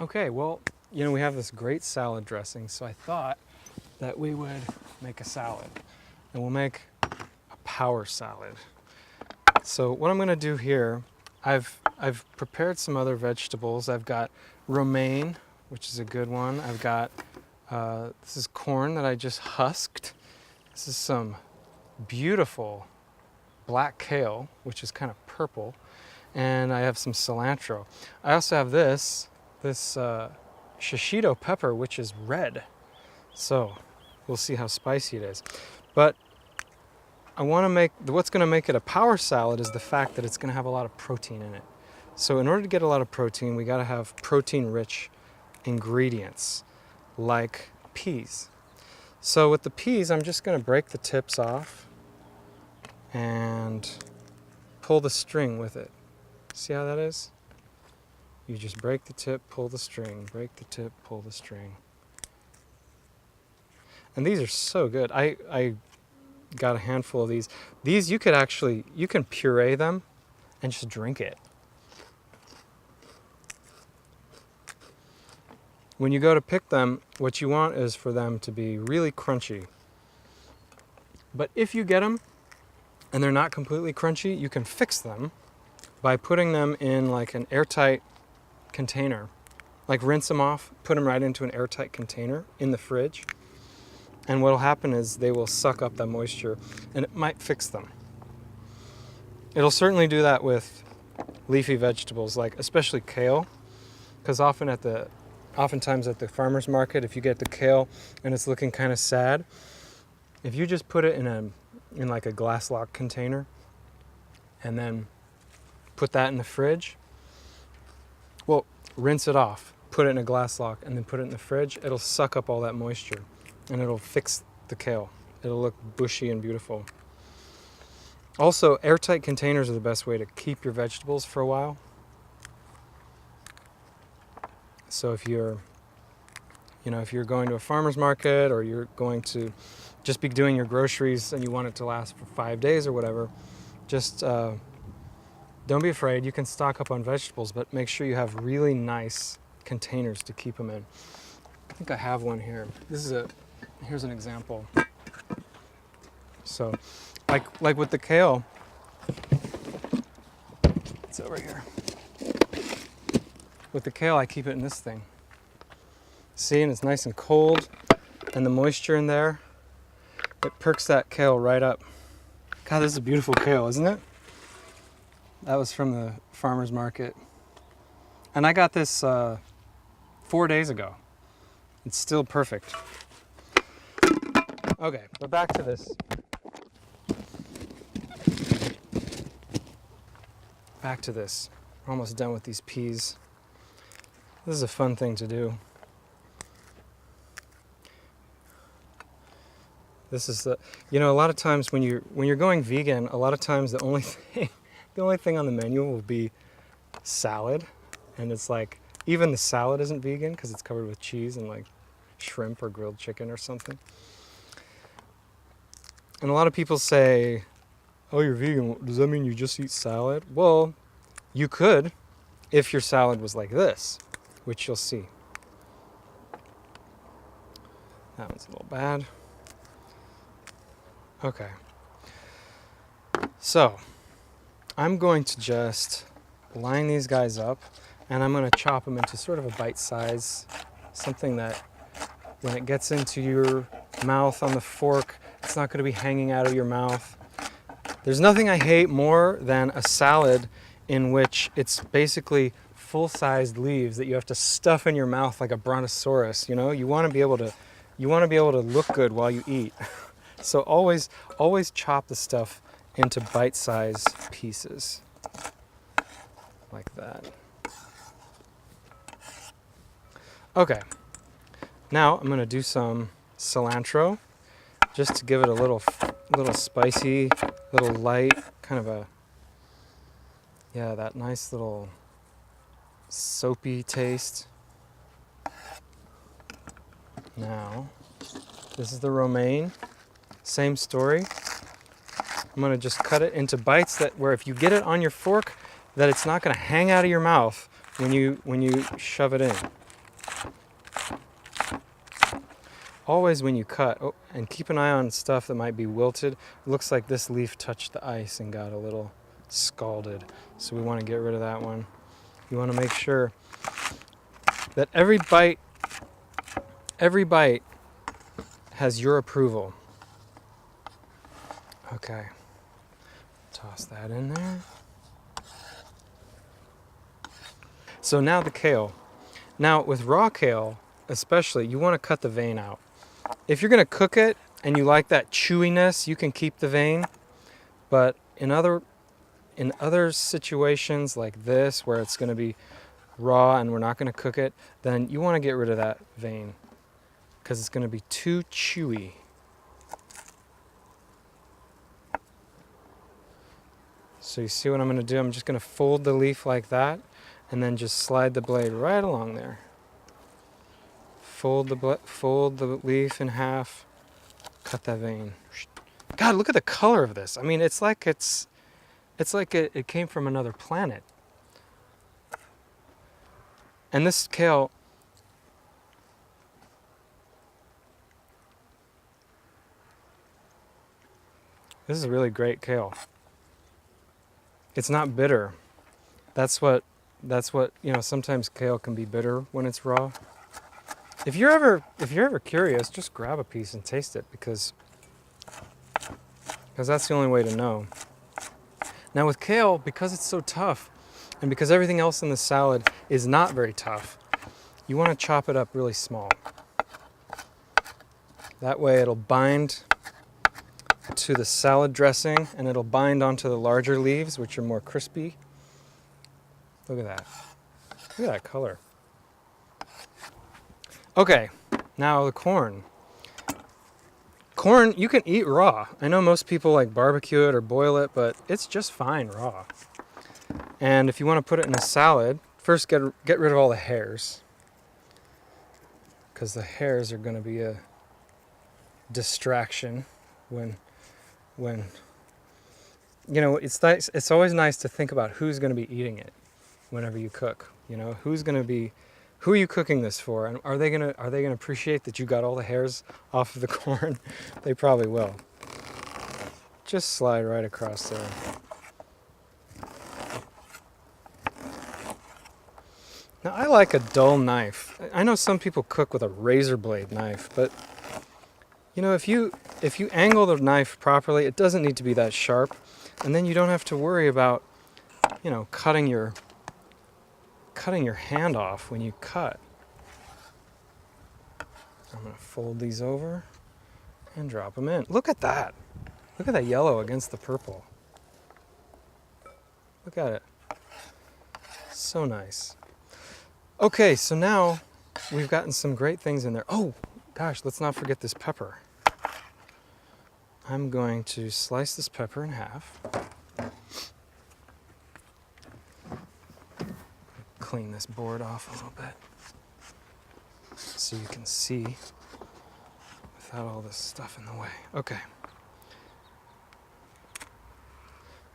Okay, well, you know, we have this great salad dressing, so I thought that we would make a salad. And we'll make a power salad. So what I'm gonna do here, I've prepared some other vegetables. I've got romaine, which is a good one. I've got, this is corn that I just husked. This is some beautiful black kale, which is kind of purple. And I have some cilantro. I also have this shishito pepper, which is red. So we'll see how spicy it is. But I want to make, what's going to make it a power salad is the fact that it's going to have a lot of protein in it. So in order to get a lot of protein, we got to have protein-rich ingredients like peas. So with the peas, I'm just going to break the tips off and pull the string with it. See how that is? You just break the tip, pull the string, break the tip, pull the string. And these are so good. I got a handful of these. These you could actually, you can puree them and just drink it. When you go to pick them, what you want is for them to be really crunchy. But if you get them and they're not completely crunchy, you can fix them by putting them in like an airtight container. Like rinse them off, put them right into an airtight container in the fridge. And what'll happen is they will suck up that moisture and it might fix them. It'll certainly do that with leafy vegetables, like especially kale, because oftentimes at the farmer's market, if you get the kale and it's looking kind of sad, if you just put it in like a glass lock container and then put that in the fridge, well, rinse it off, put it in a glass lock and then put it in the fridge, it'll suck up all that moisture and it'll fix the kale. It'll look bushy and beautiful. Also, airtight containers are the best way to keep your vegetables for a while. So if you're going to a farmer's market or you're going to just be doing your groceries and you want it to last for 5 days or whatever, just don't be afraid. You can stock up on vegetables, but make sure you have really nice containers to keep them in. I think I have one here. Here's an example. So, like with the kale, it's over here. With the kale, I keep it in this thing. See, and it's nice and cold, and the moisture in there, it perks that kale right up. God, this is a beautiful kale, isn't it? That was from the farmer's market. And I got this 4 days ago. It's still perfect. Okay, but back to this. We're almost done with these peas. This is a fun thing to do. This is a lot of times when you're going vegan, a lot of times the only thing on the menu will be salad, and it's like even the salad isn't vegan because it's covered with cheese and like shrimp or grilled chicken or something. And a lot of people say, "Oh, you're vegan. Does that mean you just eat salad?" Well, you could if your salad was like this, which you'll see. That one's a little bad. Okay. So, I'm going to just line these guys up and I'm going to chop them into sort of a bite size, something that when it gets into your mouth on the fork, it's not going to be hanging out of your mouth. There's nothing I hate more than a salad in which it's basically full-sized leaves that you have to stuff in your mouth like a brontosaurus. You know, you want to be able to look good while you eat. So always chop the stuff into bite-sized pieces like that. Okay, now I'm going to do some cilantro just to give it a little spicy, little light, kind of that nice little soapy taste. Now, this is the romaine. Same story. I'm going to just cut it into bites where if you get it on your fork, that it's not going to hang out of your mouth when you shove it in. always when you cut, oh, and keep an eye on stuff that might be wilted. It looks like this leaf touched the ice and got a little scalded. So we want to get rid of that one. You want to make sure that every bite has your approval. Okay, toss that in there. So now the kale. Now with raw kale, especially, you want to cut the vein out. If you're going to cook it and you like that chewiness, you can keep the vein. But in other situations like this, where it's going to be raw and we're not going to cook it, then you want to get rid of that vein because it's going to be too chewy. So you see what I'm going to do? I'm just going to fold the leaf like that and then just slide the blade right along there. Fold the leaf in half, cut that vein. God, look at the color of this. I mean, it's like it came from another planet. And this kale, this is a really great kale. It's not bitter. That's what, sometimes kale can be bitter when it's raw. If you're ever curious, just grab a piece and taste it because that's the only way to know. Now with kale, because it's so tough and because everything else in the salad is not very tough, you want to chop it up really small. That way it'll bind to the salad dressing and it'll bind onto the larger leaves, which are more crispy. Look at that. Look at that color. Okay, now the corn. Corn, you can eat raw. I know most people like barbecue it or boil it, but it's just fine raw. And if you want to put it in a salad, first get rid of all the hairs, because the hairs are going to be a distraction when it's nice. It's always nice to think about who's going to be eating it whenever you cook. Who are you cooking this for? And are they gonna appreciate that you got all the hairs off of the corn? They probably will. Just slide right across there. Now I like a dull knife. I know some people cook with a razor blade knife, but if you angle the knife properly, it doesn't need to be that sharp, and then you don't have to worry about cutting your hand off when you cut. I'm going to fold these over and drop them in. Look at that. Look at that yellow against the purple. Look at it. So nice. Okay, so now we've gotten some great things in there. Oh, gosh, let's not forget this pepper. I'm going to slice this pepper in half. Clean this board off a little bit so you can see without all this stuff in the way. Okay.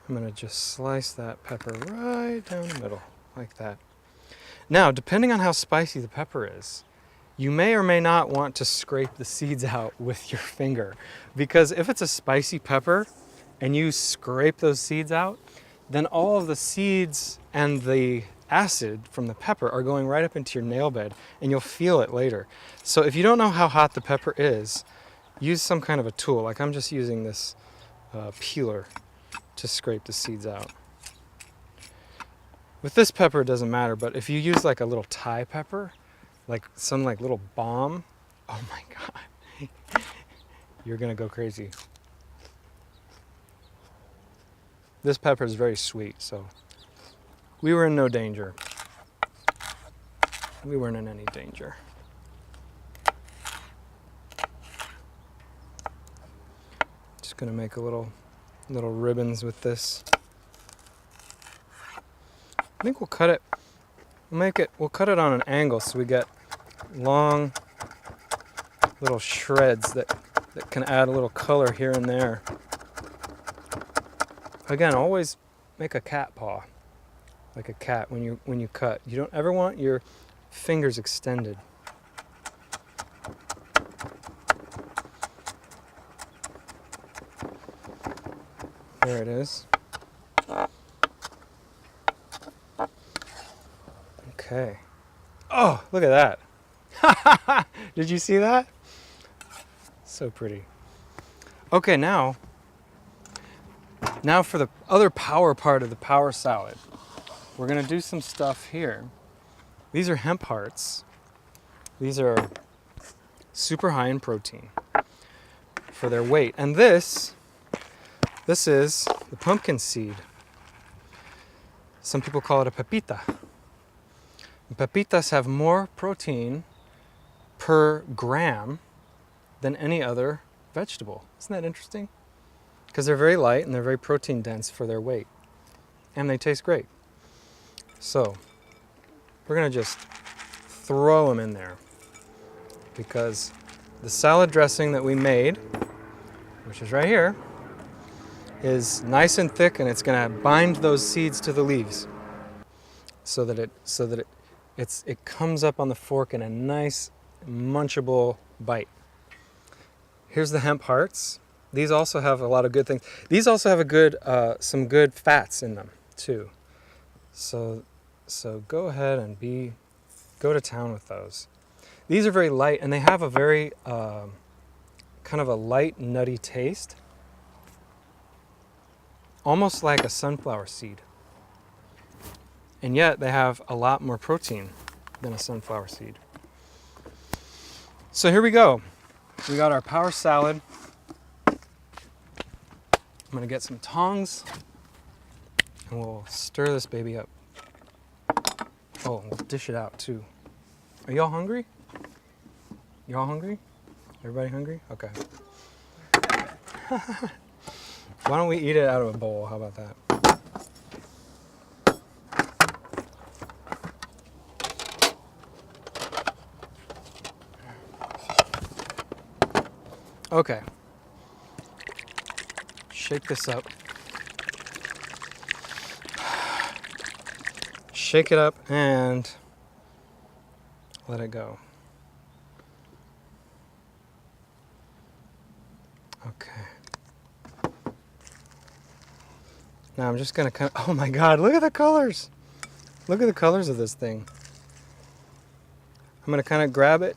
I'm going to just slice that pepper right down the middle, like that. Now, depending on how spicy the pepper is, you may or may not want to scrape the seeds out with your finger, because if it's a spicy pepper and you scrape those seeds out, then all of the seeds and the acid from the pepper are going right up into your nail bed and you'll feel it later. So if you don't know how hot the pepper is, use some kind of a tool. Like I'm just using this peeler to scrape the seeds out. With this pepper it doesn't matter, but if you use like a little Thai pepper, like some like little balm, oh my God, you're gonna go crazy. This pepper is very sweet, so we were in no danger. We weren't in any danger. Just gonna make a little ribbons with this. I think we'll cut it. We'll cut it on an angle so we get long little shreds that can add a little color here and there. Again, always make a cat paw, like a cat when you cut. You don't ever want your fingers extended. There it is. Okay. Oh, look at that. Did you see that? So pretty. Okay, now for the other power part of the power salad. We're gonna do some stuff here. These are hemp hearts. These are super high in protein for their weight. And this is the pumpkin seed. Some people call it a pepita. Pepitas have more protein per gram than any other vegetable. Isn't that interesting? Because they're very light and they're very protein dense for their weight. And they taste great. So we're gonna just throw them in there because the salad dressing that we made, which is right here, is nice and thick, and it's gonna bind those seeds to the leaves so that it comes up on the fork in a nice munchable bite. Here's the hemp hearts. These also have a lot of good things. These also have a good some good fats in them too. So go ahead and go to town with those. These are very light, and they have a very kind of a light, nutty taste, almost like a sunflower seed. And yet they have a lot more protein than a sunflower seed. So here we go. We got our power salad. I'm gonna get some tongs and we'll stir this baby up. Oh, we'll dish it out too. Are y'all hungry? Y'all hungry? Everybody hungry? Okay. Why don't we eat it out of a bowl? How about that? Okay. Shake this up. Shake it up and let it go. Okay. Now I'm just gonna oh my God, look at the colors. Look at the colors of this thing. I'm gonna kind of grab it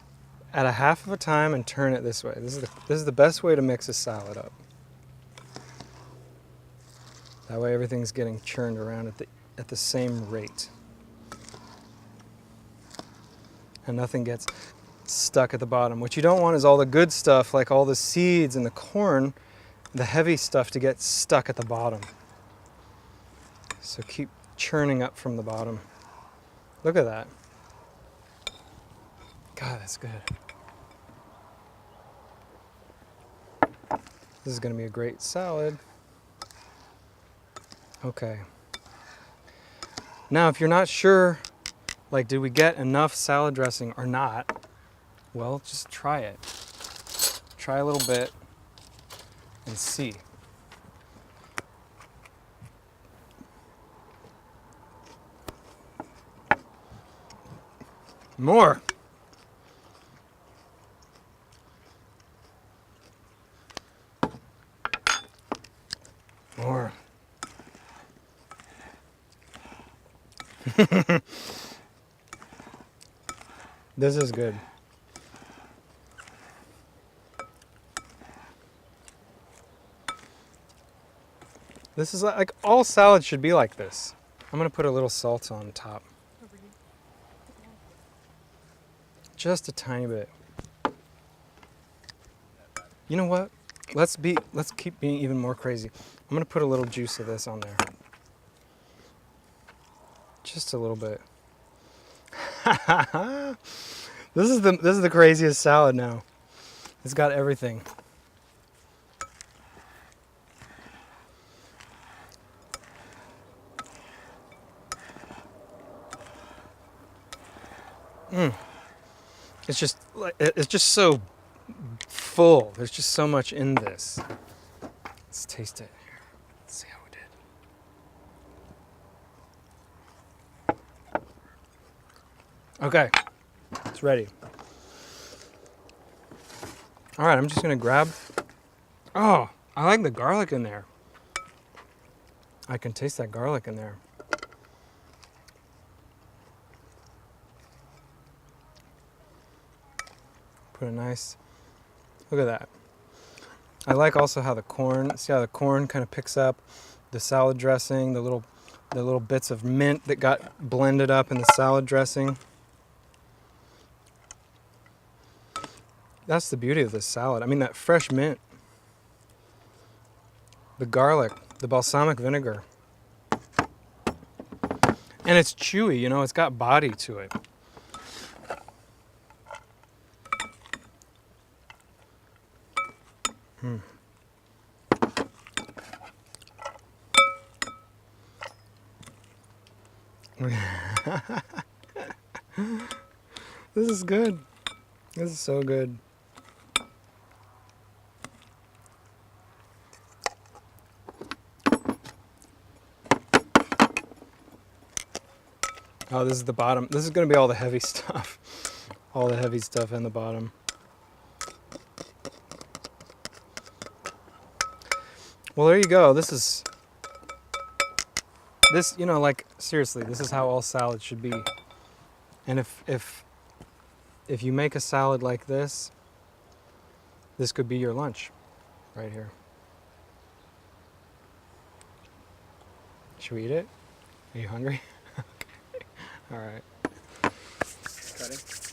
at a half of a time and turn it this way. This is the best way to mix a salad up. That way everything's getting churned around at the same rate. And nothing gets stuck at the bottom. What you don't want is all the good stuff, like all the seeds and the corn, the heavy stuff, to get stuck at the bottom. So keep churning up from the bottom. Look at that. God, that's good. This is going to be a great salad. Okay. Now, if you're not sure, like, did we get enough salad dressing or not? Well, just try it. Try a little bit and see. More. More. This is good. This is like all salads should be like this. I'm gonna put a little salt on top. Just a tiny bit. You know what? Let's keep being even more crazy. I'm gonna put a little juice of this on there. Just a little bit. This is the craziest salad now. It's got everything. It's just so full. There's just so much in this. Let's taste it. Let's see how we did. Okay, it's ready. All right, I'm just gonna grab. Oh, I like the garlic in there. I can taste that garlic in there. Put a nice, look at that. I like also how the corn, see how the corn kind of picks up the salad dressing, the little bits of mint that got blended up in the salad dressing. That's the beauty of this salad. I mean, that fresh mint, the garlic, the balsamic vinegar. And it's chewy, you know, it's got body to it. This is good. This is so good. Oh, this is the bottom. This is going to be all the heavy stuff. All the heavy stuff in the bottom. Well, there you go. This, you know, like, seriously, this is how all salads should be. And if you make a salad like this could be your lunch right here. Should we eat it? Are you hungry? Okay. All right. Cut it.